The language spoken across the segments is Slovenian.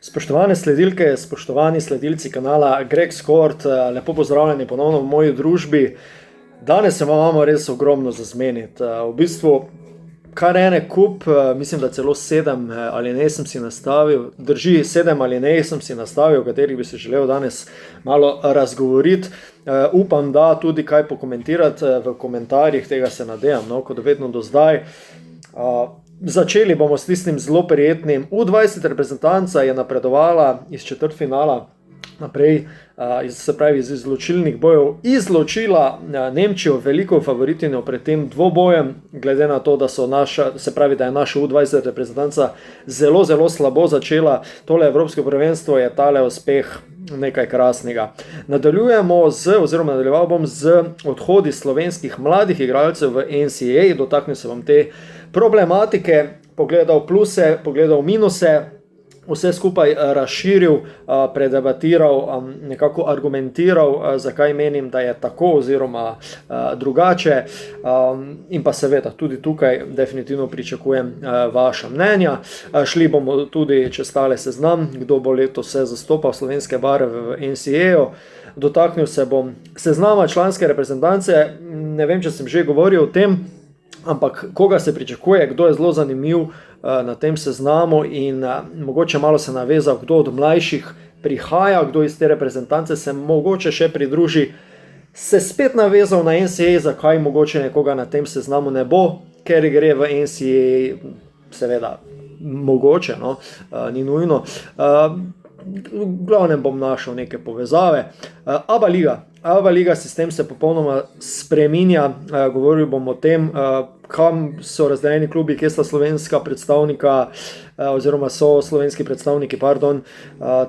Spoštovane sledilke, spoštovani sledilci kanala Greg Skort, lepo pozdravljeni ponovno v moji družbi. Danes se imamo res ogromno za zmeniti. V bistvu kar ene kup, mislim, da celo 7 alinej sem si nastavil. Drži, 7 alinej sem si nastavil, o katerih bi se želel danes malo razgovoriti. Upam, da tudi kaj pokomentirati v komentarjih, tega se nadejam, kot vedno do zdaj. Začeli bomo s tistim zelo prijetnim. U20 reprezentanca je napredovala iz četrtfinala naprej, se pravi iz izločilnih bojev, izločila Nemčijo, veliko favoritinjo pred tem dvobojem, glede na to, da da je naša U20 reprezentanca zelo, zelo slabo začela. Tole evropsko prvenstvo je tale uspeh nekaj krasnega. Nadaljeval bom z odhodi slovenskih mladih igralcev v NCAA, dotaknil se bom te problematike, pogledal pluse, pogledal minuse, vse skupaj razširil, predebatiral, nekako argumentiral, zakaj menim, da je tako oziroma drugače, in pa seveda tudi tukaj definitivno pričakujem vaša mnenja. Šli bomo tudi čez tale seznam, kdo bo letos se zastopal slovenske barve v NCAA-u. Dotaknil se bom seznama članske reprezentance, ne vem, če sem že govoril o tem, ampak koga se pričakuje, kdo je zelo zanimiv na tem seznamu in mogoče malo se navezal, kdo od mlajših prihaja, kdo iz te reprezentance se mogoče še pridruži, se spet navezal na NCAA, zakaj mogoče nekoga na tem seznamu ne bo, ker gre v NCAA, seveda mogoče, ni nujno. V glavnem bom našel neke povezave. ABA Liga sistem se popolnoma spreminja, govoril bom o tem, kam so razdeljeni klubi, kje sta slovenska predstavnika, oziroma so slovenski predstavniki,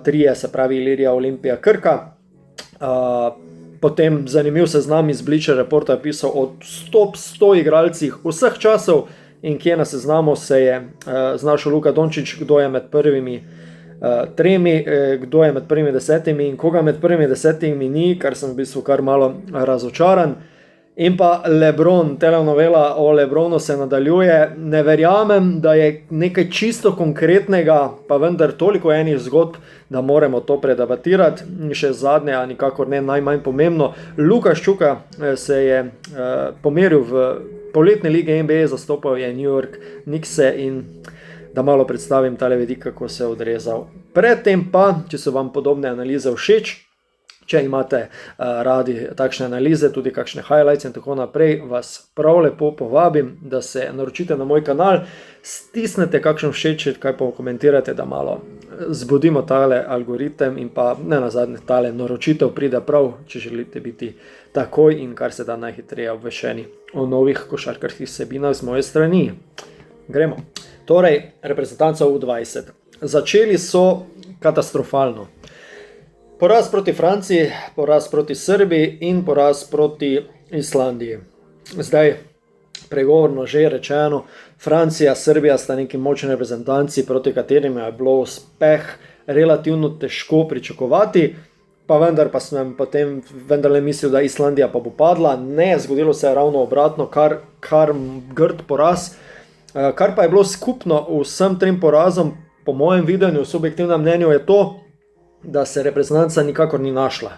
trije, se pravi Ilirija, Olimpija, Krka. Potem zanimiv seznam iz Bleacher Reporta je pisal o top 100 igralcih vseh časov in kje na seznamu se je znašel Luka Dončić, kdo je med prvimi tremi, kdo je med prvimi 10 in koga med prvimi 10 ni, kar sem v bistvu kar malo razočaran. In pa LeBron, telenovela o LeBronu se nadaljuje. Ne verjamem, da je nekaj čisto konkretnega, pa vendar toliko enih zgodb, da moramo to predebatirati. Še zadnje, a nikakor ne najmanj pomembno, Luka Ščuka se je pomeril v poletni ligi NBA, zastopal je New York Knickse in da malo predstavim tale vidik, kako se je odrezal. Predtem pa, če so vam podobne analize všeč, če imate radi takšne analize, tudi kakšne highlights in tako naprej, vas prav lepo povabim, da se naročite na moj kanal, stisnete kakšen všeč, kaj pa komentirate, da malo zbudimo tale algoritem in pa ne nazadnje tale naročitev pride prav, če želite biti takoj in kar se da najhitreje obveščeni o novih košarkarskih vsebinah z moje strani. Gremo. Torej, reprezentanca U20. Začeli so katastrofalno. Poraz proti Franciji, poraz proti Srbiji in poraz proti Islandiji. Zdaj, pregovorno že rečeno, Francija, Srbija sta neki močni reprezentanci, proti katerim je bilo uspeh relativno težko pričakovati, pa vendar pa sem potem vendarle mislil, da Islandija pa bo padla. Ne, zgodilo se je ravno obratno, kar grd poraz. Kar pa je bilo skupno vsem trem porazom, po mojem videnju, subjektivnem mnenju, je to, da se reprezentanca nikakor ni našla.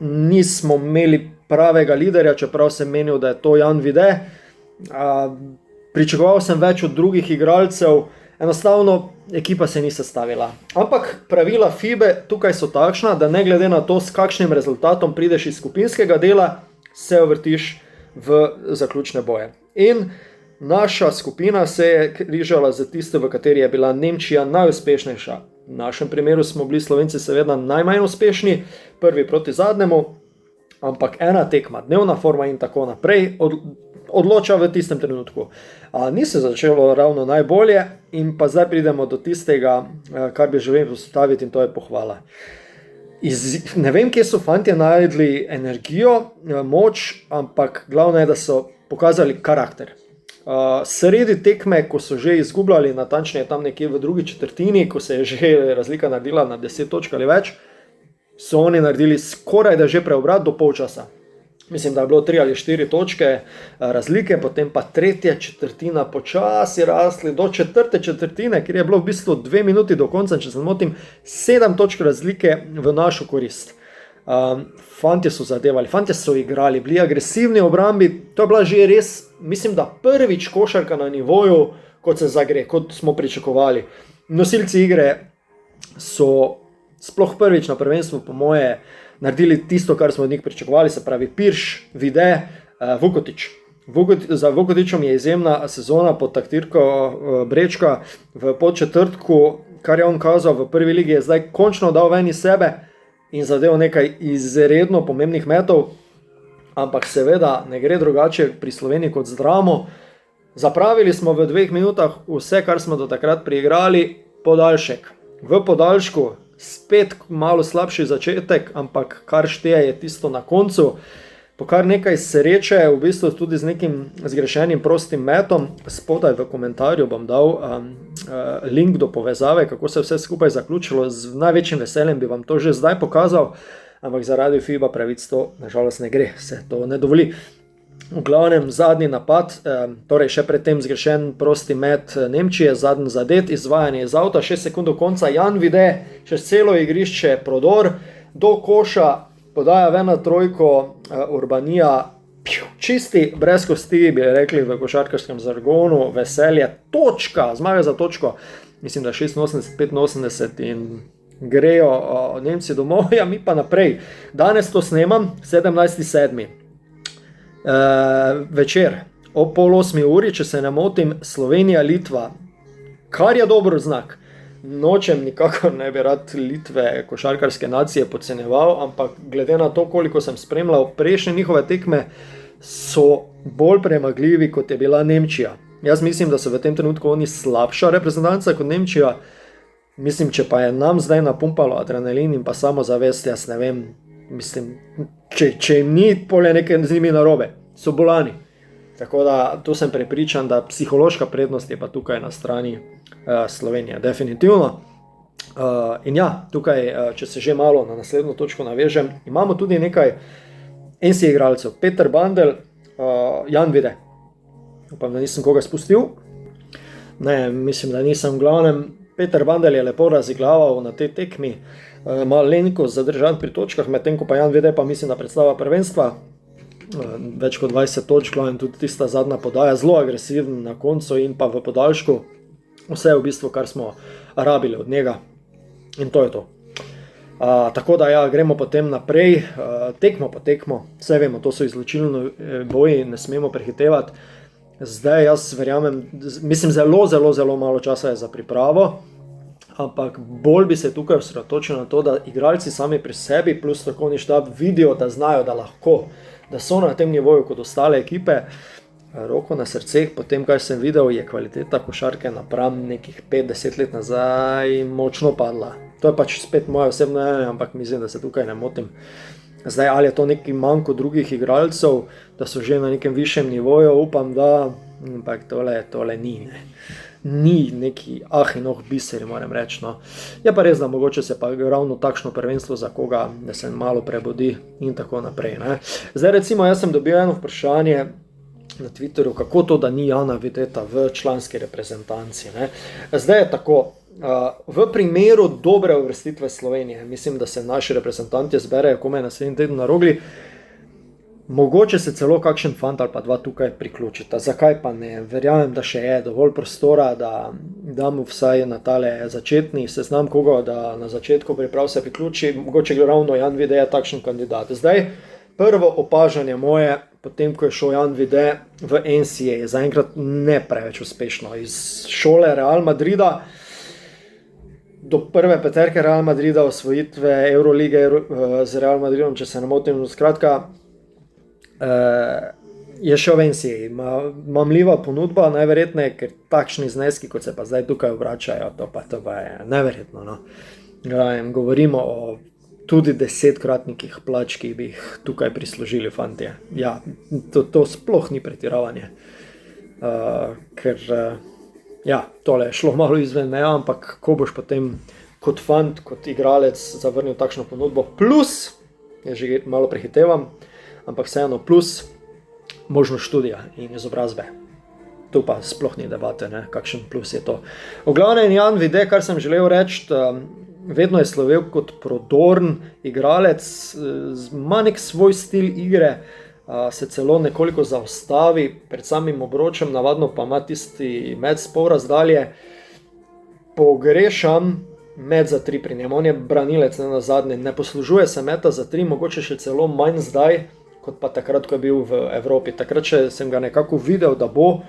Nismo imeli pravega liderja, čeprav sem menil, da je to Jan Vide. Pričakoval sem več od drugih igralcev, enostavno ekipa se ni sestavila. Ampak pravila FIBE tukaj so takšna, da ne glede na to, s kakšnim rezultatom prideš iz skupinskega dela, se uvrstiš v zaključne boje. In naša skupina se je križala za tisto, v kateri je bila Nemčija najuspešnejša. V našem primeru smo bili Slovenci seveda najmanj uspešni, prvi proti zadnjemu, ampak ena tekma, dnevna forma in tako naprej odloča v tistem trenutku. Ni se začelo ravno najbolje in pa zdaj pridemo do tistega, kar bi želel postaviti, in to je pohvala. Ne vem, kje so fantje najdli energijo, moč, ampak glavno je, da so pokazali karakter. Sredi tekme, ko so že izgubljali, natančneje tam nekje v drugi četrtini, ko se je že razlika naredila na 10 točk ali več, so oni naredili skoraj da že preobrat do polčasa. mislim, da je bilo 3 ali 4 točke razlike, potem pa tretja četrtina počasi rasli do četrte četrtine, kjer je bilo v bistvu 2 minuti do konca, če se ne motim, 7 točk razlike v našo korist. Fantje so zadevali, fantje so igrali, bili agresivni v obrambi, to je bila že res, mislim, da prvič košarka na nivoju, kot se zagre, kot smo pričakovali. Nosilci igre so sploh prvič na prvenstvu, po moje, naredili tisto, kar smo od njih pričakovali, se pravi Pirš, Vide, Vukotić. Za Vukotićom je izjemna sezona pod taktirko Brečka v podčetrtku, kar je on kazal v prvi ligi, je zdaj končno dal ven iz sebe in zadev nekaj izredno pomembnih metov, ampak seveda ne gre drugače pri Sloveniji kot z Dramo. Zapravili smo v 2 minutah vse, kar smo do takrat priigrali, podaljšek. V podaljšku spet malo slabši začetek, ampak kar šteje je tisto na koncu. Po kar nekaj sreče, v bistvu tudi z nekim zgrešenim prostim metom, spodaj v komentarju bom dal link do povezave, kako se vse skupaj zaključilo. Z največjim veseljem bi vam to že zdaj pokazal, ampak zaradi FIBA pravic to nažalost ne gre, se to ne dovoli. V glavnem zadnji napad, torej še predtem zgrešen prosti met Nemčije, zadnji zadet, izvajanje iz avta, 6 sekund do konca, Jan Vide, čez celo igrišče prodor, do koša, podaja ven na trojko, Urbanija, čisti, brez kosti, bi rekli v košarkarskem žargonu, veselje, točka, zmaga za točko, mislim, da 86-85 in grejo Nemci domov, ja, mi pa naprej. Danes to snemam, 17.7. Večer, ob 7:30 uri, če se ne motim, Slovenija-Litva, kar je dober znak. Nočem nikakor ne bi rad Litve košarkarske nacije podcenjeval, ampak glede na to, koliko sem spremljal prejšnje njihove tekme, so bolj premagljivi, kot je bila Nemčija. Jaz mislim, da so v tem trenutku oni slabša reprezentanca kot Nemčija. Mislim, če pa je nam zdaj napumpalo adrenalin in pa samozavest, jaz ne vem, mislim, če jim ni polje nekaj z njimi narobe, so bolani. Tako da tu sem prepričan, da psihološka prednost je pa tukaj na strani Slovenije, definitivno. In ja, tukaj, če se že malo na naslednjo točko navežem, imamo tudi nekaj NC igralcev. Peter Bandel, Jan Vide. Upam, da nisem koga spustil. Ne, mislim, da nisem. V glavnem, Peter Bandel je lepo raziglaval na tej tekmi, malenko zadržan pri točkah, medtem ko pa Jan Vide pa mislim, da predstava prvenstva. Več kot 20 točk, in tudi tista zadnja podaja, zelo agresiven na koncu in pa v podaljšku. Vse je v bistvu, kar smo rabili od njega. In to je to. Tako da ja, gremo potem naprej, tekmo po tekmo. Vse vemo, to so izločilni boji, ne smemo prehitevati. Zdaj jaz verjamem, mislim, zelo malo časa je za pripravo, ampak bolj bi se tukaj osredotočil na to, da igralci sami pri sebi plus strokovni štab vidijo, da znajo, da lahko, da so na tem nivoju kot ostale ekipe. Roko na srceh, potem kaj sem videl, je kvaliteta košarke napram nekih 5-10 let nazaj močno padla. To je pač spet moje osebno mnenje, ampak mislim, da se tukaj ne motim. Zdaj, ali je to neki manko drugih igralcev, da so že na nekem višjem nivoju, upam, da, ampak tole ni, ne. Ni neki biser, moram reči, no. Je pa res, da mogoče se pa ravno takšno prvenstvo za koga, da se malo prebudi in tako naprej, ne. Zdaj recimo, jaz sem dobil eno vprašanje na Twitterju, kako to, da ni Jana Videta v članski reprezentanci, ne. Zdaj je tako, v primeru dobre uvrstitve Slovenije, mislim, da se naši reprezentanti zberejo komaj naslednji teden na Rogli, mogoče se celo kakšen fant ali pa dva tukaj priključita. Zakaj pa ne? Verjamem, da še je dovolj prostora, da damo vsaj na tale začetni seznam koga, da na začetku priprav se priključi, mogoče ravno Jan Vide je takšen kandidat. Zdaj, prvo opažanje moje, potem ko je šel Jan Vide v NCAA, zaenkrat ne preveč uspešno, iz šole Real Madrida do prve peterke Real Madrida, osvojitve Eurolige z Real Madridom, če se ne motim, skratka, je šel v NCAA, mamljiva ponudba, najverjetneje, ker takšni zneski, kot se pa zdaj tukaj vračajo, to pa je neverjetno, no. Govorimo o tudi 10-kratnikih plač, ki bi jih tukaj prislužili fantje. Ja, to sploh ni pretiravanje, ker ja, tole je šlo malo izven meja, ampak ko boš potem kot fant, kot igralec zavrnil takšno ponudbo, plus, je že malo prehitevam, ampak vseeno plus možnost študija in izobrazbe. Tu pa sploh ni debate, ne, kakšen plus je to. V glavnem Jan Vide, kar sem želel reči, vedno je slovel kot prodorn igralec, ima nek svoj stil igre, se celo nekoliko zaostavi pred samim obročem, navadno pa ima tisti med s pol razdalje. Pogrešam met za 3 pri njem, on je branilec ne nazadnje, ne poslužuje se meta za 3, mogoče še celo manj zdaj, kot pa takrat, ko je bil v Evropi. Takrat še sem ga nekako videl, da bo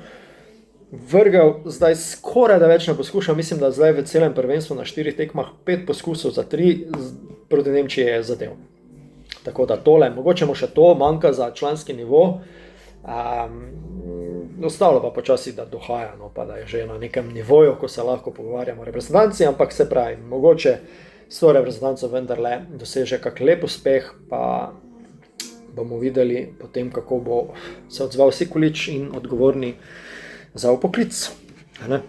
vrgel, zdaj skoraj da več ne poskuša, mislim, da zdaj v celem prvenstvu na 4 tekmah 5 poskusov za 3 proti Nemčiji je zadev. Tako da tole, mogoče mu še to manjka za članski nivo, ostalo pa počasi, da dohaja, no, pa da je že na nekem nivoju, ko se lahko pogovarjamo o reprezentanci, ampak se pravi, mogoče s to reprezentanco vendarle doseže kak lep uspeh, pa bomo videli potem, kako bo se odzval Sikulič in odgovorni za upoklic. Ne?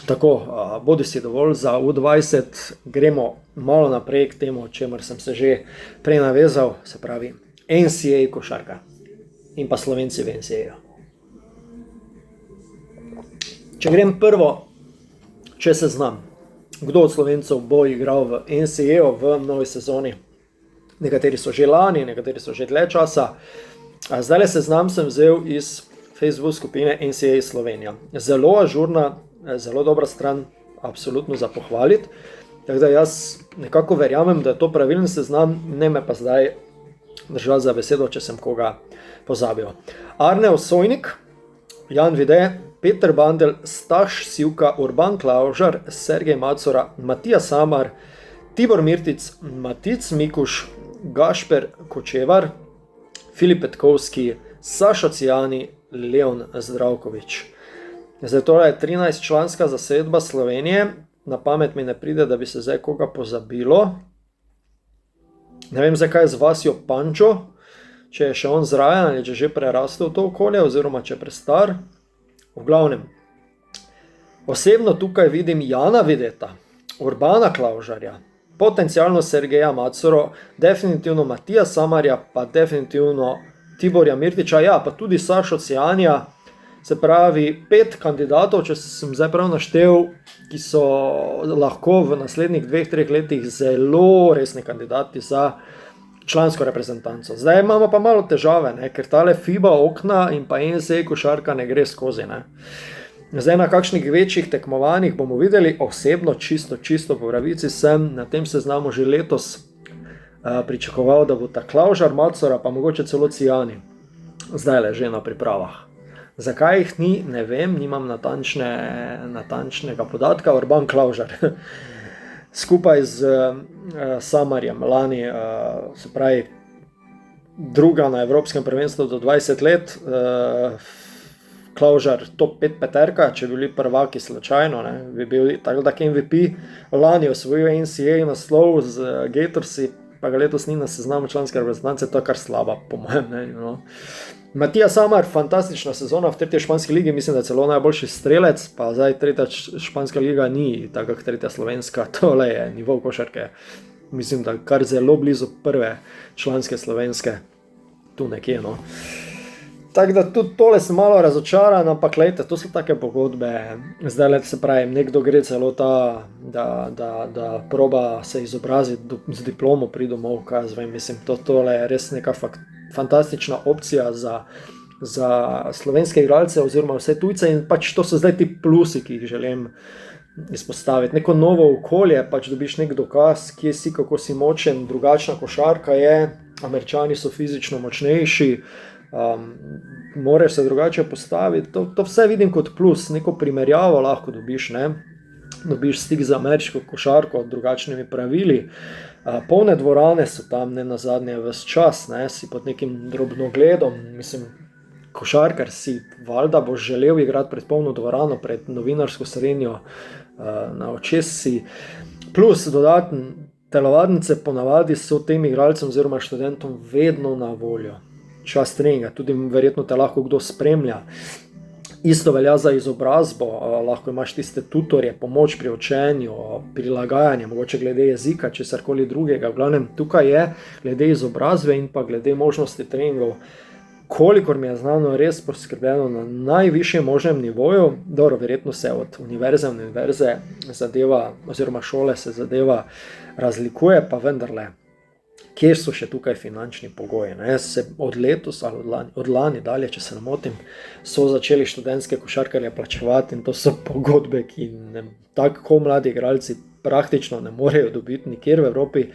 Tako, bodi si dovolj za U20, gremo malo naprej k temu, o čemer sem se že prej navezal, se pravi NCAA košarka in pa Slovenci v NCAA. Če grem prvo, če se znam, kdo od Slovencev bo igral v NCAA v novi sezoni. Nekateri so že lani, nekateri so že dlje časa. Zdaj se znam sem vzel iz Facebook skupine NCAA Slovenija. Zelo ažurna, zelo dobra stran, absolutno za pohvaliti. Tako da jaz nekako verjamem, da je to pravilen seznam, ne me pa zdaj držati za besedo, če sem koga pozabil. Arne Osojnik, Jan Vide, Peter Bandel, Staš Sivka, Urban Klavžar, Sergej Macora, Matija Samar, Tibor Mirtic, Matic Mikuš, Gašper Kočevar, Filip Petkovski, Saša Cijani, Leon Zdravkovič. Zdaj tole je 13-članska zasedba Slovenije. Na pamet mi ne pride, da bi se zdaj koga pozabilo. Ne vem, zakaj z Vasjo Pančo, če je še on zrajen ali če že prerastel to okolje oziroma če je prestar. V glavnem, osebno tukaj vidim Jana Videta, Urbana Klavžarja, potencialno Sergeja Macoro, definitivno Matija Samarja, pa definitivno Tiborja Mirtiča, ja, pa tudi Sašo Cijanja, se pravi 5 kandidatov, če sem zdaj prav naštel, ki so lahko v naslednjih 2-3 letih zelo resni kandidati za člansko reprezentanco. Zdaj imamo pa malo težave, ne, ker tale FIBA okna in pa NCAA košarka ne gre skozi. Ne. Zdaj na kakšnih večjih tekmovanjih bomo videli, osebno čisto po pravici sem na tem seznamu že letos pričakoval, da bo ta Klavžar, Macora pa mogoče celo Cijani zdaj le že na pripravah. Zakaj jih ni, ne vem, nimam natančnega podatka. Urban Klavžar skupaj z Samarjem lani, se pravi druga na Evropskem prvenstvu do 20 let, Klavžar top 5 peterka, če bi bili prvaki slučajno, ne, bi bil tak MVP, lani osvojil NCAA naslov z Gatorsi, pa ga letos ni na seznamu članske reprezentance, to je kar slaba, po mojem mnenju. No. Matija Samar, fantastična sezona v 3. španski ligi, mislim, da je celo najboljši strelec, pa zdaj 3. španska liga ni tako kot 3. slovenska, tole je nivo košarke, mislim, da kar zelo blizu prve članske slovenske, tu nekje, no. Tako da tudi tole sem malo razočaran, ampak lejte, to so take pogodbe, zdaj let se pravi, nekdo gre celo ta, da proba se izobraziti z diplomo pri domov, kaj zvem, mislim, tole je res neka fantastična opcija za slovenske igralce oziroma vse tujce in pač to so zdaj ti plusi, ki jih želim izpostaviti. Neko novo okolje, pač dobiš nek dokaz, kje si, kako si močen, drugačna košarka je, Američani so fizično močnejši, moraš se drugače postaviti, to vse vidim kot plus, neko primerjavo lahko dobiš, ne? Dobiš stik z ameriško košarko, drugačnimi pravili, polne dvorane so tam ne nazadnje ves čas, ne? Si pod nekim drobnogledom, mislim, košarkar si, valjda boš želel igrati pred polno dvorano, pred novinarsko srednjo, na očesi, plus dodaten, telovadnice ponavadi so tem igralcem oziroma študentom vedno na voljo. Čas treninga, tudi verjetno te lahko kdo spremlja. Isto velja za izobrazbo, lahko imaš tiste tutorje, pomoč pri učenju, prilagajanje, mogoče glede jezika, česarkoli drugega. V glavnem, tukaj je glede izobrazbe in pa glede možnosti treningov, kolikor mi je znano, res poskrbljeno na najvišjem možnem nivoju. Dobro, verjetno se od univerze zadeva, oziroma šole se zadeva razlikuje, pa vendarle. Kje so še tukaj finančni pogoji? Se od letos ali od lani dalje, če se ne motim, so začeli študentske košarkarje plačevati in to so pogodbe, ki tako mladi igralci praktično ne morejo dobiti nikjer v Evropi.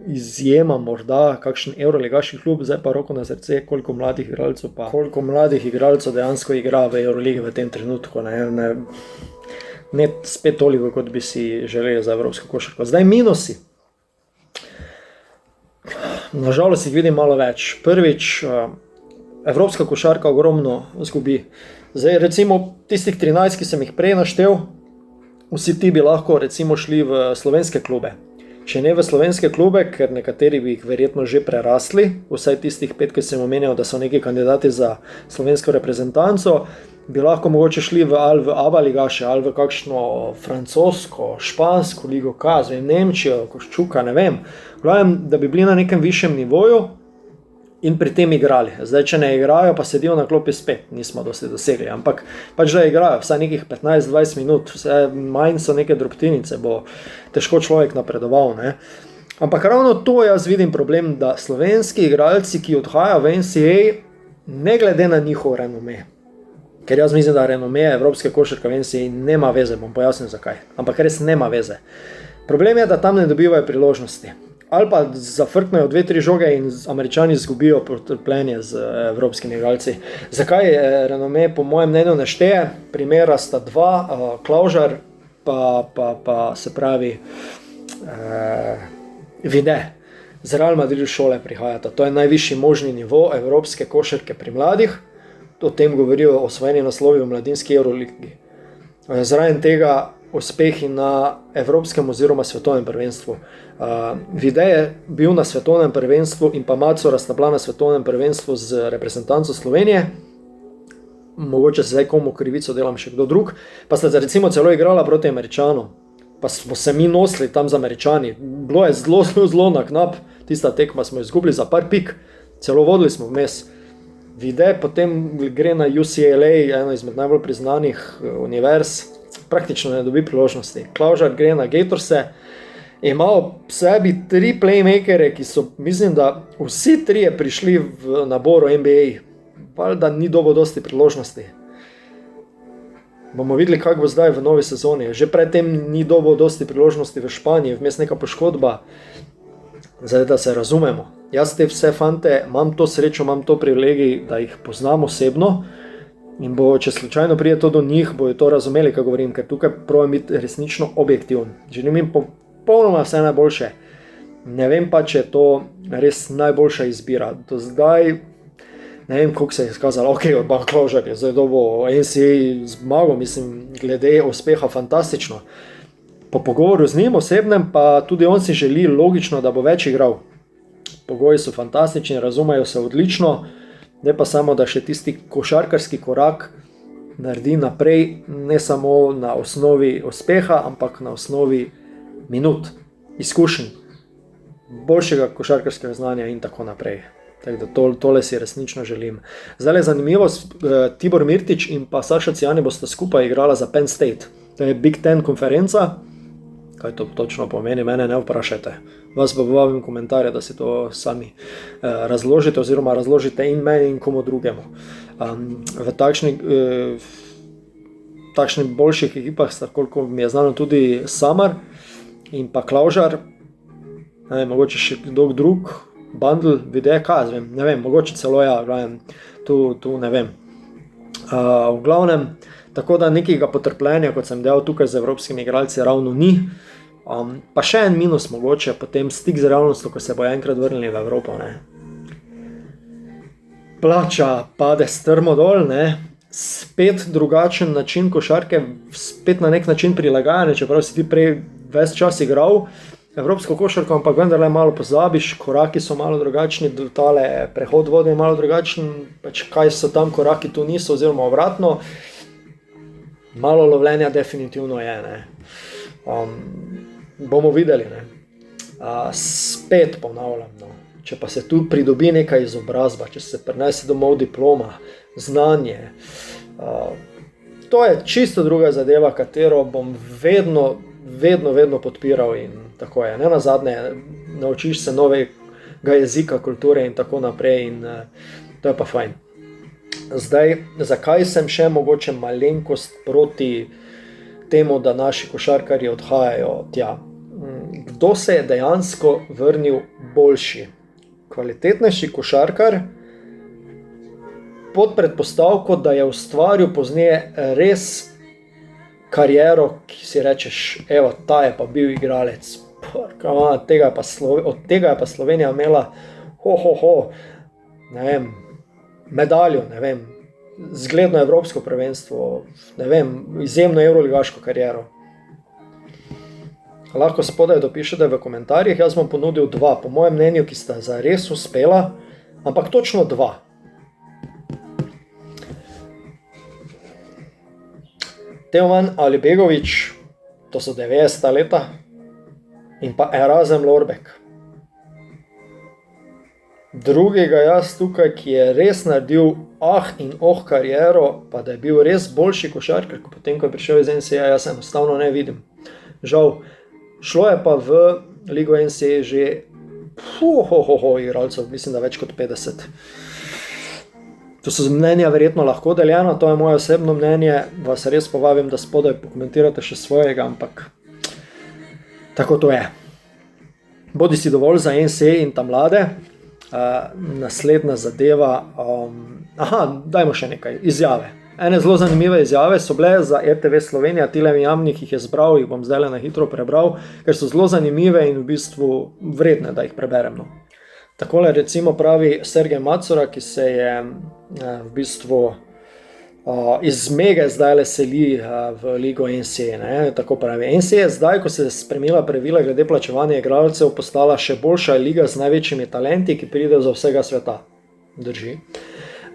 Izjema morda kakšen evroligaški klub, zdaj pa roko na srce, koliko mladih igralcev dejansko igra v Euroligi v tem trenutku. Ne spet toliko, kot bi si želeli za evropsko košarko. Zdaj minusi. Nažalost jih vidim malo več. Prvič, evropska košarka ogromno zgubi. Zdaj recimo tistih 13, ki sem jih prej naštel, vsi ti bi lahko recimo šli v slovenske klube. Če ne v slovenske klube, ker nekateri bi jih verjetno že prerasli, vsaj tistih 5, ki sem omenjal, da so neki kandidati za slovensko reprezentanco, bi lahko mogoče šli ali v ABA ligaše, ali v kakšno francosko, špansko ligo, Nemčijo, Koščuka, ne vem. Glavnem, da bi bili na nekem višjem nivoju in pri tem igrali. Zdaj, če ne igrajo, pa sedijo na klopi spet, nismo dosti dosegli, ampak pač da igrajo vsaj nekih 15-20 minut, vse manj so neke drobtinice, bo težko človek napredoval, ne. Ampak ravno to jaz vidim problem, da slovenski igralci, ki odhajajo v NCAA, ne glede na njihov renome, ker jaz mislim, da renome evropske košarke v NCAA nema veze, bom pojasnil zakaj, ampak res nema veze. Problem je, da tam ne dobivajo priložnosti. Ali pa zafrknejo 2-3 žoge in Američani izgubijo potrpljenje z evropskimi igralci. Zakaj renome po mojem mnenju ne šteje? Primera sta dva, Klaužar pa se pravi Vide. Z Real Madrid šole prihajata. To je najvišji možni nivo evropske košarke pri mladih. O tem govorijo osvojeni naslovi v mladinski Euroligi. Zraven tega uspehi na evropskem oziroma svetovnem prvenstvu. Vide je bil na svetovnem prvenstvu in pa Macora sta bila na svetovnem prvenstvu z reprezentanco Slovenije. Mogoče se zdaj komu krivico delam še kdo drug. Pa sta recimo celo igrala proti Američanom. Pa smo se mi nosili tam z Američani. Bilo je zelo na knap. Tista tekma smo izgubili za par pik. Celo vodili smo vmes. Vide potem gre na UCLA, eno izmed najbolj priznanih univerz. Praktično ne dobi priložnosti. Klaužar gre na Gatorse, ima v sebi 3 playmakere, ki so, mislim, da vsi 3 prišli v naboru NBA. Valjda ni dobo dosti priložnosti. Bomo videli, kako bo zdaj v novi sezoni. Že predtem ni dobo dosti priložnosti v Španiji, vmes neka poškodba. Zdaj, da se razumemo. Jaz te vse fante, imam to srečo, imam to privilegij, da jih poznam osebno. In če slučajno pride to do njih, bojo to razumeli, kako govorim, ker tukaj probam biti resnično objektiven. Želim jim popolnoma vse najboljše. Ne vem pa, če je to res najboljša izbira. Do zdaj, ne vem, koliko se je izkazalo, Urban Klaužar je zdaj dobo NCAA zmago, mislim, glede uspeha fantastično. Po pogovoru z njim osebnem pa tudi on si želi logično, da bo več igral. Pogoji so fantastični, razumejo se odlično. Ne pa samo, da še tisti košarkarski korak naredi naprej, ne samo na osnovi uspeha, ampak na osnovi minut, izkušenj, boljšega košarkarskega znanja in tako naprej. Tako da tole si resnično želim. Zdaj je zanimivo, Tibor Mirtič in pa Saša Cijani bosta skupaj igrala za Penn State. To je Big Ten konferenca. Kaj to točno pomeni, mene ne vprašajte. Vas pa povabim komentarje, da si to sami razložite oziroma razložite in meni in komu drugemu. V takšnih boljših ekipah sta, koliko mi je znano, tudi Samar in pa Klaužar, mogoče še kdo drug, Bundle, Vide, ne vem, mogoče celo ja, tu ne vem. V glavnem, tako da nekega potrpljenja, kot sem delal tukaj z evropskimi igralci, ravno ni. Pa še en minus mogoče, potem stik z realnostjo, ko se bo enkrat vrnili v Evropo. Plača pade strmo dol, spet drugačen način košarke, spet na nek način prilagajanje, čeprav si ti prej ves čas igral evropsko košarko, ampak vendarle malo pozabiš, koraki so malo drugačni, prehod vode je malo drugačen, pač kaj so tam koraki, tu niso, oziroma obratno. Malo lovljenja definitivno je, ne. Bomo videli, ne. Spet ponavljam, no. Če pa se tu pridobi neka izobrazba, če se prinese domov diploma, znanje, to je čisto druga zadeva, katero bom vedno podpiral in tako je. Ne nazadnje, naučiš se novega jezika, kulture in tako naprej in to je pa fajn. Zdaj, zakaj sem še mogoče malenkost proti temu, da naši košarkarji odhajajo tja? Kdo se je dejansko vrnil boljši? Kvalitetnejši košarkar pod predpostavko, da je ustvaril pozneje res kariero, ki si rečeš, evo, ta je pa bil igralec. Od tega je pa Slovenija imela ne vem, medaljo, ne vem, zgledno evropsko prvenstvo, ne vem, izjemno evroligaško kariero. Lahko spodaj dopišete v komentarjih, jaz bom ponudil 2, po mojem mnenju, ki sta zares uspela, ampak točno 2. Teoman Alibegović, to so 90. leta, in pa Erazem Lorbek. Drugega jaz tukaj, ki je res naredil kariero, pa da je bil res boljši košarkar, potem ko je prišel iz NCAA, jaz enostavno ne vidim. Žal, šlo je pa v ligo NCAA že igralcev, mislim, da več kot 50. To so mnenja verjetno lahko deljeno, to je moje osebno mnenje, vas res povabim, da spodaj pokomentirate še svojega, ampak tako to je. Bodi si dovolj za NCAA in ta mlade. Naslednja zadeva, dajmo še nekaj, izjave. Ene zelo zanimive izjave so bile za RTV Slovenija, Tilen Jamnik jih je zbral, jih bom zdaj na hitro prebral, ker so zelo zanimive in v bistvu vredne, da jih preberem. No. Takole recimo pravi Sergej Macura, ki se je v bistvu iz zmege zdaj seli v ligo NCAA. Ne? Tako pravi, NCAA zdaj, ko se je spremenila pravila glede plačevanja igralcev, postala še boljša liga z največjimi talenti, ki pridejo za vsega sveta. Drži.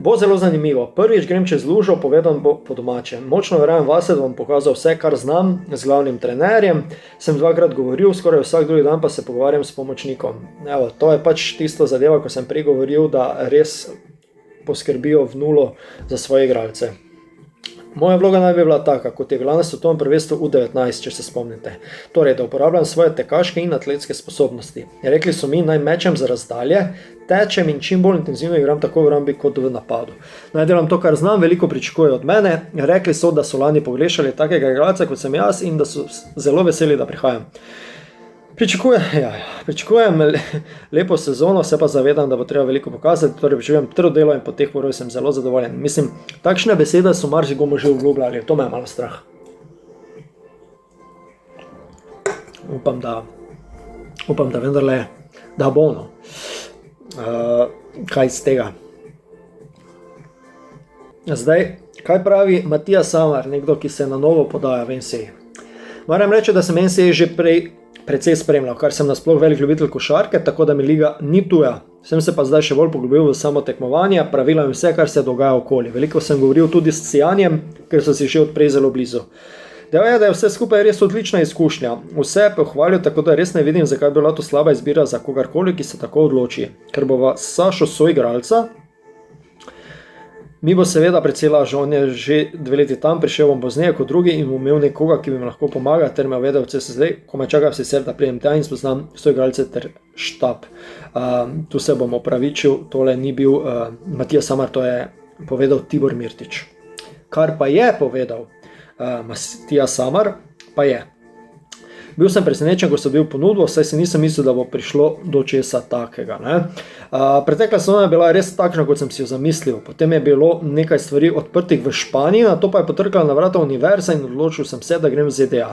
Bo zelo zanimivo. Prvič grem čez lužo, povedan bo po domače. Močno verjamem vase, da bom pokazal vse, kar znam z glavnim trenerjem. Sem 2-krat govoril, skoraj vsak drugi dan pa se pogovarjam s pomočnikom. Evo, to je pač tisto zadeva, ko sem prej govoril, da res poskrbijo v nulo za svoje igralce. Moja vloga naj bi bila taka, kot je bila na svetovnem prvenstvu U19, če se spomnite. Torej, da uporabljam svoje tekaške in atletske sposobnosti. Rekli so mi, naj mečem za razdalje, tečem in čim bolj intenzivno igram tako v obrambi kot v napadu. Naj delam to, kar znam, veliko pričakujejo od mene. Rekli so, da so lani pogrešali takega igralca, kot sem jaz, in da so zelo veseli, da prihajam. Pričakujem lepo sezono, se pa zavedam, da bo treba veliko pokazati, torej pričakujem trdo delo in po teh porojih sem zelo zadovoljen. Mislim, takšne besede so marsikomu že obljubljali, to me je malo strah. Upam, da vendarle, da bo no. Kaj iz tega? Zdaj, kaj pravi Matija Samar, nekdo, ki se na novo podaja v NCAA? Moram reči, da sem NCAA že precej spremljal, kar sem nasploh velik ljubitelj košarke, tako da mi liga ni tuja. Sem se pa zdaj še bolj poglobil v samo tekmovanje, pravila in vse, kar se dogaja okoli. Veliko sem govoril tudi s Cijanjem, ker so si že odprej zelo blizu. Dejal je, da je vse skupaj res odlična izkušnja. Vse je pohvalil, tako da res ne vidim, zakaj bi bila to slaba izbira za kogarkoli, ki se tako odloči. Ker bova Sašo soigralca, mi bo seveda precej lažje, on je že 2 leti tam, prišel bom pozneje kot drugi in bom imel nekoga, ki bi mi lahko pomaga, ter me vedel, če se zdaj, ko me čakam sicer, da pridem tja in spoznam soigralce ter štab. Tu se bom opravičil, tole ni bil Matija Samar, to je povedal Tibor Mirtič. Kar pa je povedal Matija Samar, pa je. Bil sem presenečen, ko so bil ponudbo, saj si nisem mislil, da bo prišlo do česa takega. Pretekla sezona je bila res takšna, kot sem si jo zamislil. Potem je bilo nekaj stvari odprtih v Španiji, na to pa je potrkala na vrata univerza in odločil sem se, da grem v ZDA.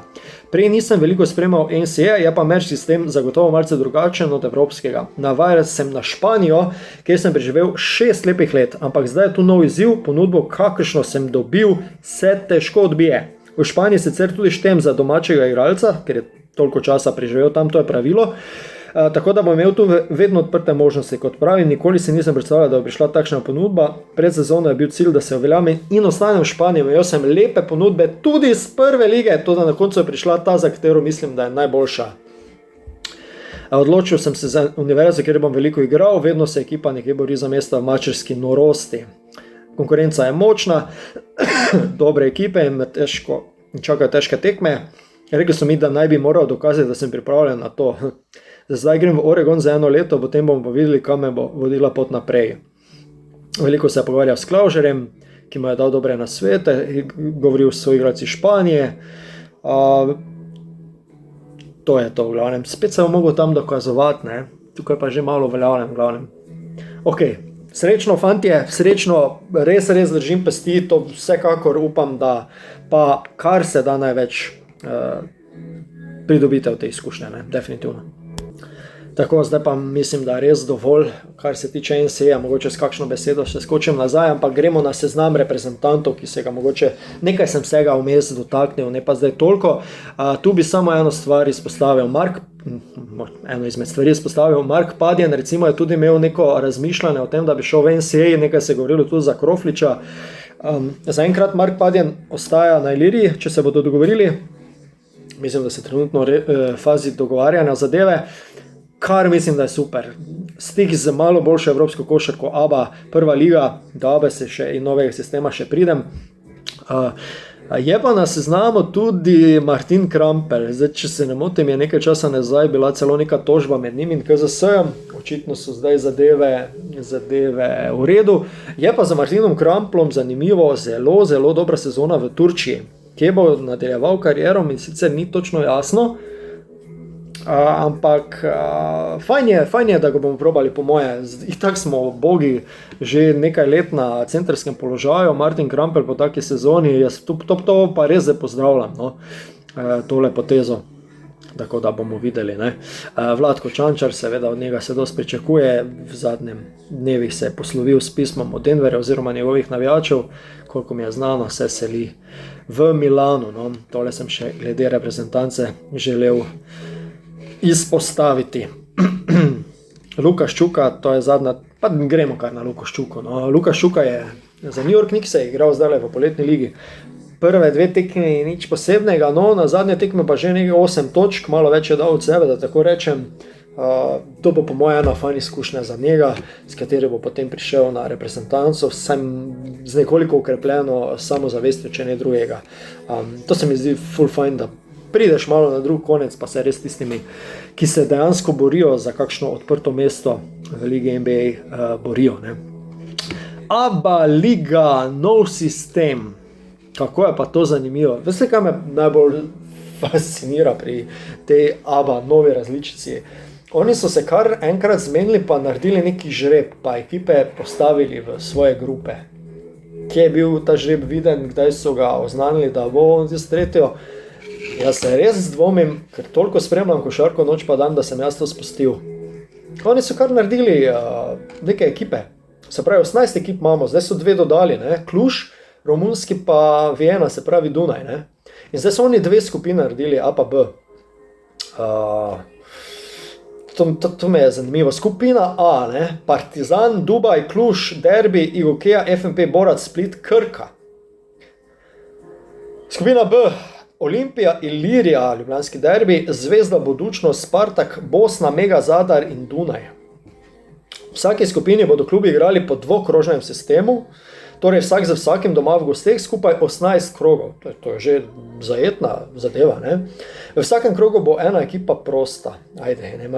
Prej nisem veliko spremljal NCAA, je pa ameriški sistem zagotovo malce drugačen od evropskega. Navajal sem na Španijo, kjer sem preživel 6 lepih let, ampak zdaj je tu nov izziv, ponudbo, kakršno sem dobil, se težko odbije. V Španiji sicer tudi štem za domačega igralca, ker je toliko časa preživel tam, to je pravilo. Tako da bom imel tu vedno odprte možnosti. Kot pravim, nikoli si nisem predstavljal, da bi prišla takšna ponudba. Pred sezono je bil cilj, da se uveljavim in ostanem v Španiji. Imel sem lepe ponudbe tudi iz prve lige, tudi na koncu je prišla ta, za katero mislim, da je najboljša. Odločil sem se za univerzo, kjer bom veliko igral, vedno se ekipa nekje bori za mesto v mačarski norosti. Konkurenca je močna, dobre ekipe in čakajo težke tekme. Rekli so mi, da naj bi moral dokazati, da sem pripravljen na to. Zdaj grem v Oregon za 1 leto, potem bomo pa videli, kam me bo vodila pot naprej. Veliko se je pogovarjal s Klaužerjem, ki mu je dal dobre nasvete, govoril s soigralci Španije. To je to v glavnem. Spet se bom mogel tam dokazovati, ne? Tukaj pa že malo uveljavljam v glavnem. Ok, srečno fantje, srečno, res držim pesti, to vsekakor upam, da pa kar se da največ pridobite v te izkušnje, ne? Definitivno. Tako, zdaj pa mislim, da je res dovolj, kar se tiče NCAA, mogoče s kakšno besedo še skočim nazaj, ampak gremo na seznam reprezentantov, ki se ga mogoče, nekaj sem se ga vmes dotaknil, ne pa zdaj toliko. Tu bi samo eno stvar izpostavil, Mark Padjen, recimo je tudi imel neko razmišljanje o tem, da bi šel v NCAA, nekaj se je govorilo tudi za Krofliča. Zaenkrat Mark Padjen ostaja na Iliriji, če se bodo dogovorili, mislim, da se trenutno fazi dogovarjanja zadeve, kar mislim, da je super. Stik z malo boljšo evropsko košarko ABA, prva liga, do ABA se še in novega sistema še pridem. Je pa na seznamu tudi Martin Krampelj. Zdaj, če se ne motim, je nekaj časa nazaj bila celo neka tožba med njim in KZS-jem. Očitno so zdaj zadeve v redu. Je pa za Martinom Kramplom zanimivo zelo dobra sezona v Turčiji, kje bo nadaljeval kariero, in sicer ni točno jasno. Ampak fajn je, da ga bomo probali, po moje. Itak smo bogi že nekaj let na centrskem položaju, Martin Krampelj po taki sezoni, jaz to pa res pozdravljam, no, tole potezo, tako da bomo videli, ne. Vlatko Čančar, seveda od njega se dosti pričakuje, v zadnjem dnevih se je poslovil s pismom od Denverja oziroma njegovih navijačev, koliko mi je znano, se seli v Milano, no. Tole sem še glede reprezentance želel izpostaviti. Lukaš Čuka, to je zadnja, pa gremo kar na Lukaš Čuko. No. Lukaš Čuka je za New York Knicks igral zdaj v poletni ligi. Prve 2 tekme nič posebnega, no na zadnje tekme pa že nekaj 8 točk, malo več je dal od sebe, da tako rečem. To bo po moje ena fajn izkušnja za njega, s katero bo potem prišel na reprezentanco, z nekoliko ukrepljeno samozavestjo, če ne drugega. To se mi zdi full fajn, da prideš malo na drug konec, pa se res tistimi, ki se dejansko borijo za kakšno odprto mesto v ligi NBA, borijo, ne. ABA liga, nov sistem. Kako je pa to zanimivo? Veste, kaj me najbolj fascinira pri tej ABA novi različici? Oni so se kar enkrat zmenili, pa naredili neki žreb, pa ekipe postavili v svoje grupe. Kje je bil ta žreb viden, kdaj so ga oznanili, da bo z tretjo? Jaz se res dvomim, ker toliko spremljam košarko noč pa dan, da sem jaz to spustil. Oni so kar naredili neke ekipe. Se pravi, 18 ekip imamo, zdaj so 2 dodali, ne? Kluž, romunski pa Vijena, se pravi Dunaj, ne? In zdaj so oni 2 skupine naredili, A pa B. To me je zanimivo. Skupina A, ne? Partizan, Dubaj, Kluž, Derbi, Igokeja, FNP, Borac, Split, Krka. Skupina B, Olimpija, Ilirija, Ljubljanski derbi, Zvezda, Budućnost, Spartak, Bosna, Mega Zadar in Dunaj. V vsaki skupini bodo klubi igrali po dvokrožnem sistemu, torej vsak za vsakim doma v gosteh, skupaj 18 krogov. To je že zajetna zadeva, ne? V vsakem krogu bo ena ekipa prosta.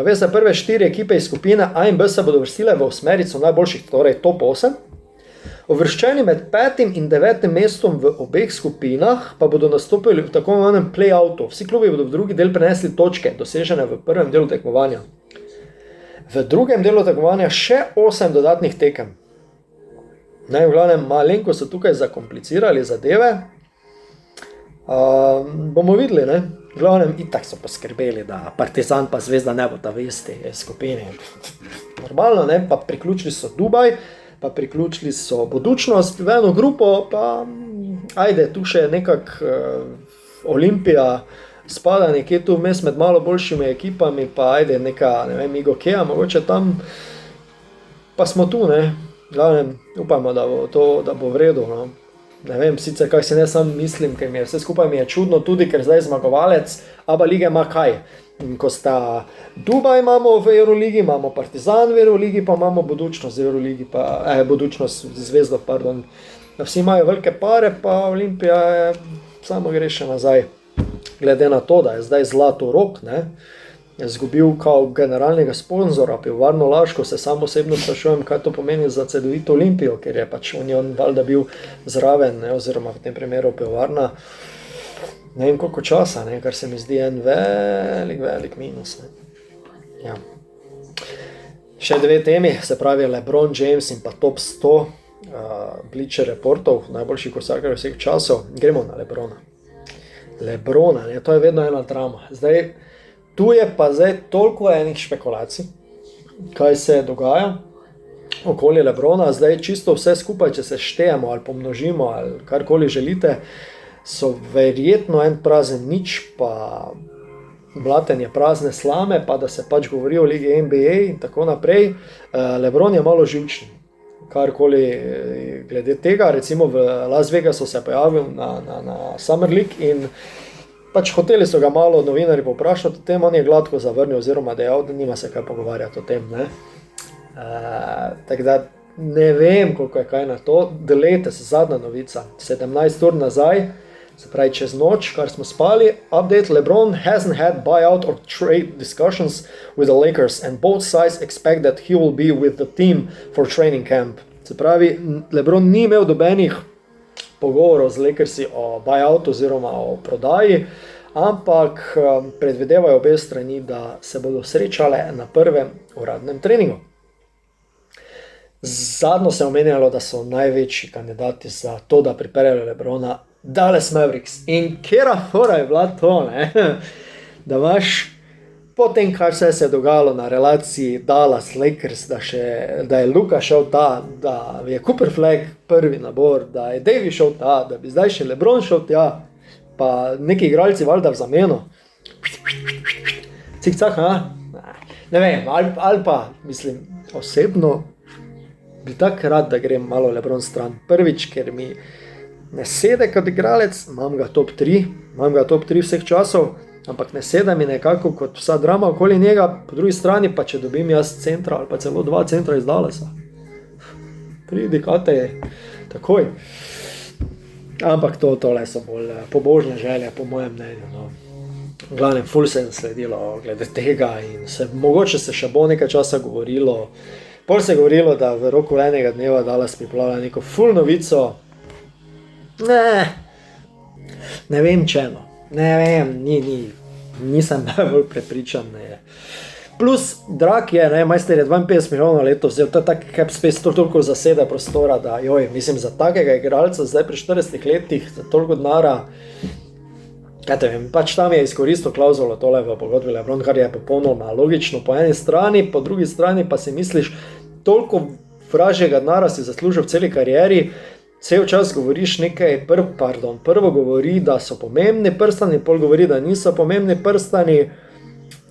Veste, prve 4 ekipe iz skupine A in B se bodo vrstile v 8 najboljših, torej top 8. Uvrščeni med 5. in 9. mestom v obeh skupinah pa bodo nastopili v tako imenovanem play-outu. Vsi klubi bodo v drugi del prenesli točke, dosežene v prvem delu tekmovanja. V drugem delu tekmovanja še 8 dodatnih tekem. V glavnem, malenko so tukaj zakomplicirali zadeve. Bomo videli, ne? V glavnem, itak so poskrbeli, da Partizan pa Zvezda ne bo ta v isti skupini. Normalno, ne? Pa priključili so Dubaj, pa priključili so Budućnost v eno grupo, pa ajde, tu še nekak Olimpija, spada nekje tu vmes med malo boljšimi ekipami, pa ajde neka, ne vem, Igokea, mogoče tam, pa smo tu, ne, glavnem, upamo, da bo v redu, no. Ne vem, sicer kaj si ne sam mislim, ker vse skupaj mi je čudno, tudi ker zdaj zmagovalec ABA lige ima kaj. In ko sta Dubaj imamo v Euroligi, imamo Partizan v Euroligi, pa imamo Budućnost v Euroligi, Budućnost zvezdo, pardon. Vsi imajo velike pare, pa Olimpija je samo gre še nazaj. Glede na to, da je zdaj Zlatorog, ne, je zgubil kao generalnega sponzora Pivovarno Laško, se sam osebno sprašujem, kaj to pomeni za Cedevito Olimpijo, ker je pač on valjda bil zraven, ne, oziroma v tem primeru Pivovarna, ne vem koliko časa, ne, kar se mi zdi en velik minus. Ne. Ja. Še dve temi, se pravi LeBron James in pa top 100 Bleacher Reportov, najboljših košarkarjev vseh časov. Gremo na LeBrona. LeBrona, ne, to je vedno ena drama. Zdaj, tu je pa zdaj toliko enih špekulacij, kaj se dogaja okoli LeBrona. Zdaj čisto vse skupaj, če se štejemo ali pomnožimo ali karkoli želite, so verjetno en prazen nič, pa blatenje prazne slame, pa da se pač govori o ligi NBA in tako naprej. LeBron je malo živčen, karkoli glede tega. Recimo v Las Vegasu se je pojavil na Summer League in pač hoteli so ga malo novinarji poprašati o tem, on je gladko zavrnil oziroma dejal, da nima se kaj pogovarjati o tem. Ne? Tako da ne vem, koliko je kaj na to. Delejte se, zadnja novica, 17 ur nazaj, se pravi čez noč, kar smo spali, update: LeBron hasn't had buyout or trade discussions with the Lakers and both sides expect that he will be with the team for training camp. Se pravi, LeBron ni imel dobenih pogovorov z Lakersi o buyoutu oziroma o prodaji, ampak predvidevajo obe strani, da se bodo srečale na prvem uradnem treningu. Zadnjo se je omenjalo, da so največji kandidati za to, da pripeljejo LeBrona, Dallas Mavericks. In kera fora je bila to, ne? Da imaš potem, kar se je dogajalo na relaciji Dallas-Lakers, da je Luka šel ta, da je Cooper Flag prvi nabor, da je Davy šel ta, da bi zdaj še LeBron šel tja, pa neki igralci valjda v zameno. Cik-cak, ne vem, ali pa, mislim, osebno bi tako rad, da grem malo LeBron stran. Prvič, ker mi ne sede kot igralec, imam ga top 3 vseh časov, ampak ne sede mi nekako kot vsa drama okoli njega. Po drugi strani pa, če dobim jaz centra ali pa celo 2 centra iz Dallasa, pridi, kate je, takoj. Ampak tole so bolj pobožne želje, po mojem mnenju. No. V glavnem, ful se je sledilo glede tega in mogoče se še bo nekaj časa govorilo. Pol se je govorilo, da v roku enega dneva Dallas pripravlja neko ful novico. Ne vem čeno. Ne vem, nisem najbolj prepričan. Ne. Plus, drag je, majster je 52 milijonov letos, vzel, to je tak cap space, toliko zasede prostora, da mislim, za takega igralca zdaj pri 40 letih, za toliko denara, kaj te vem, pač tam je izkoristil klauzulo tole v pogodbi LeBron, kar je popolnoma logično po eni strani, po drugi strani pa si misliš, toliko vražjega denara si zaslužil v celi karieri, cel čas govoriš nekaj, prvo govori, da so pomembni prstani, pol govori, da niso pomembni prstani.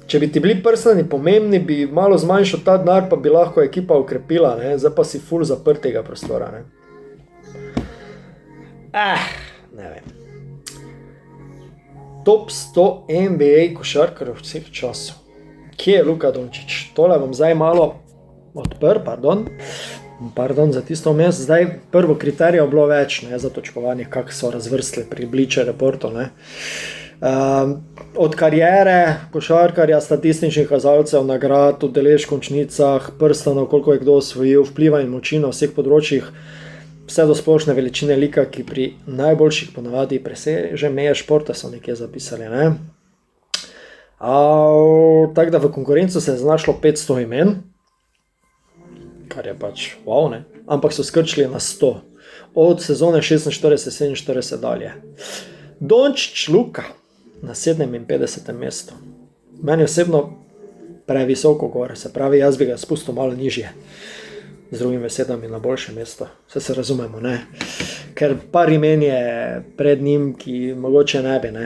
Če bi ti bili prstani pomembni, bi malo zmanjšal ta denar, pa bi lahko ekipa ukrepila, ne? Zdaj pa si ful zaprtega prostora. Ne? Ne vem. Top 100 NBA košarkarjev vseh časov. Kje je Luka Dončić? Tole bom zdaj malo Pardon za tisto vmes. Zdaj prvo kriterijev bilo več, ne, za točkovanje, kako so razvrstili pri Bleacher Reportu. Ne. Od kariere košarkarja, statističnih kazalcev, nagrad, udeležb v končnicah, prstanov, koliko je kdo osvojil, vpliva in moči na vseh področjih, vse do splošne veličine lika, ki pri najboljših ponavadi preseže meje športa, so nekje zapisali. Ne. Tako da v konkurencu se je znašlo 500 imen, kar je pač wow, ne? Ampak so skrčili na 100. Od sezone 46-47 dalje. Dončić Luka na 57. mestu. Meni osebno previsoko gor, se pravi, jaz bi ga spustil malo nižje. Z drugimi besedami na boljše mesto. Vse se razumemo, ne? Ker par imen je pred njim, ki mogoče ne bi, ne?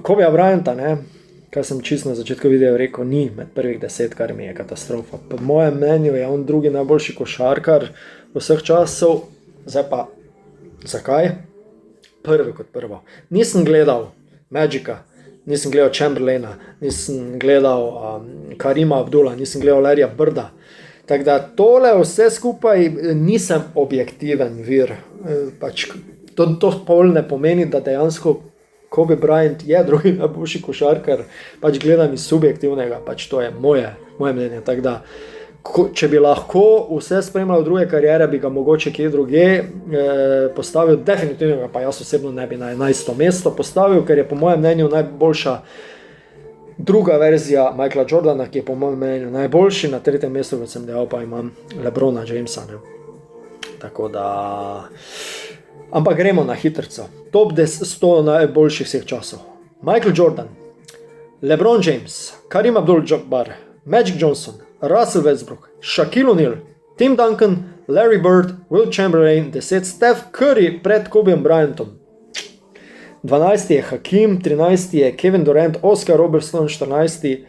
Kobe Bryanta, ne, kaj sem čisto na začetku videa rekel, ni med prvih 10, kar mi je katastrofa. Po mojem mnenju je on drugi najboljši košarkar vseh časov. Zdaj pa, zakaj? Prvi kot prvo. Nisem gledal Magica, nisem gledal Chamberlaina, nisem gledal Karima Abdula, nisem gledal Larryja Birda. Tako da tole vse skupaj nisem objektiven vir. Pač, to pol ne pomeni, da dejansko Kobe Bryant je drugi najboljši košarkar, pač gledam iz subjektivnega, pač to je moje mnenje. Tako da, če bi lahko vse spremljal druge karijere, bi ga mogoče kje druge postavil, definitivno pa jaz osebno ne bi na 11. mesto postavil, ker je po mojem mnenju najboljša druga verzija Michaela Jordana, ki je po mojem mnenju najboljši. Na 3. mestu, kot sem dejal, pa imam LeBrona Jamesa. Ne? Tako da... Ampak gremo na hitrco. Top 100 najboljših vseh časov. Michael Jordan, LeBron James, Karim Abdul-Jabbar, Magic Johnson, Russell Westbrook, Shaquille O'Neal, Tim Duncan, Larry Bird, Will Chamberlain, 10 Steph Curry pred Kobeom Bryantom. 12 je Hakim, 13 je Kevin Durant, Oscar Robertson, 14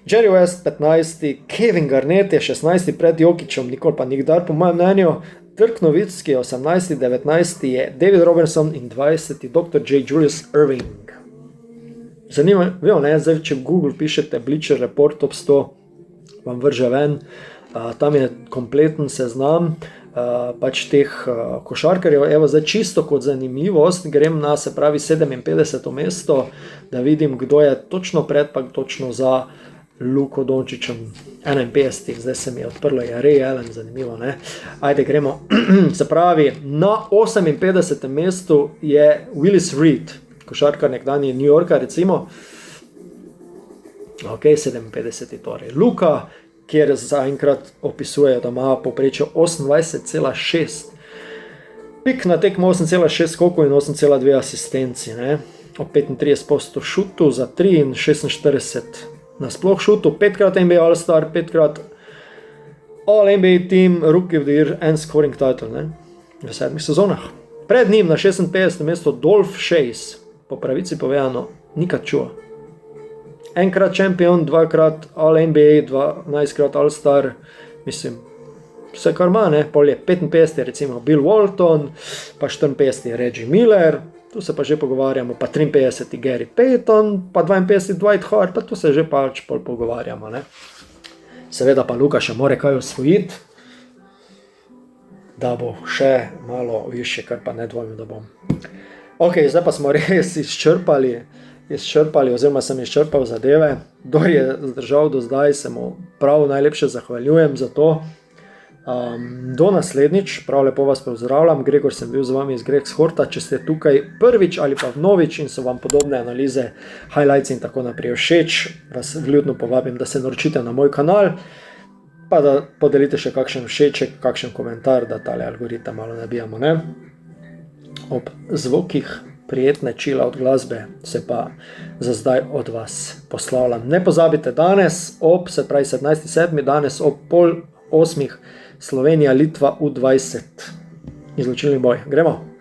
Jerry West, 15 Kevin Garnett je 16 pred Jokićem, nikoli pa nikdar po mojem mnenju. Dirk Nowitzki je 18, 19 je David Robinson in 20 Dr. J. Julius Erving. Zanimivo, ne, zdaj, če v Google pišete Bleacher Report top 100, vam vrže ven, tam je kompleten seznam pač teh košarkarjev. Evo, zdaj čisto kot zanimivost, grem na, se pravi, 57. mesto, da vidim, kdo je točno pred, pa točno za Luko Dončićem, 51. Zdaj se mi je odprlo, je Ray Allen, zanimivo, ne? Ajde, gremo. Se pravi, na 58. mestu je Willis Reed, košarkar nekdanji New Yorka, recimo. Ok, 57. torej. Luka, kjer zaenkrat opisujejo, da ima povprečje 28,6. Pik na tekmo 8,6 skokov in 8,2 asistenci, ne? O 35% šutu za 3 in 46 nasploh šutu, 5-krat NBA All-Star, 5-krat All-NBA Team, Rookie of the Year and Scoring Title, ne? V 7 sezonah. Pred njim na 56. mesto Dolph Schayes, po pravici povedano, nikad čuva. Enkrat šampion, 2-krat All-NBA, 12-krat All-Star, mislim, vse kar ima, ne? Pol je 55. recimo Bill Walton, pa 54. Reggie Miller, tu se pa že pogovarjamo, pa 53. Gary Payton, pa 52. Dwight Howard, pa tu se že pač pol pogovarjamo, ne? Seveda pa Luka še more kaj osvojiti, da bo še malo više, kar pa ne dvomim, da bom. Ok, zdaj pa smo res izčrpali, oziroma sem izčrpal zadeve. Kdor je zdržal do zdaj, se mu prav najlepše zahvaljujem za to. Do naslednjič, prav lepo vas pozdravljam, Gregor sem bil z vami iz Greg's Horta. Če ste tukaj prvič ali pa vnovič in so vam podobne analize, highlights in tako naprej všeč, vas vljudno povabim, da se naročite na moj kanal, pa da podelite še kakšen všeček, kakšen komentar, da tale algoritem malo nabijamo, ne? Ob zvokih prijetne čila od glasbe se pa za zdaj od vas poslavljam. Ne pozabite danes ob, se pravi 17.7. danes ob 7:30 Slovenija, Litva U20. Izločilni boj. Gremo!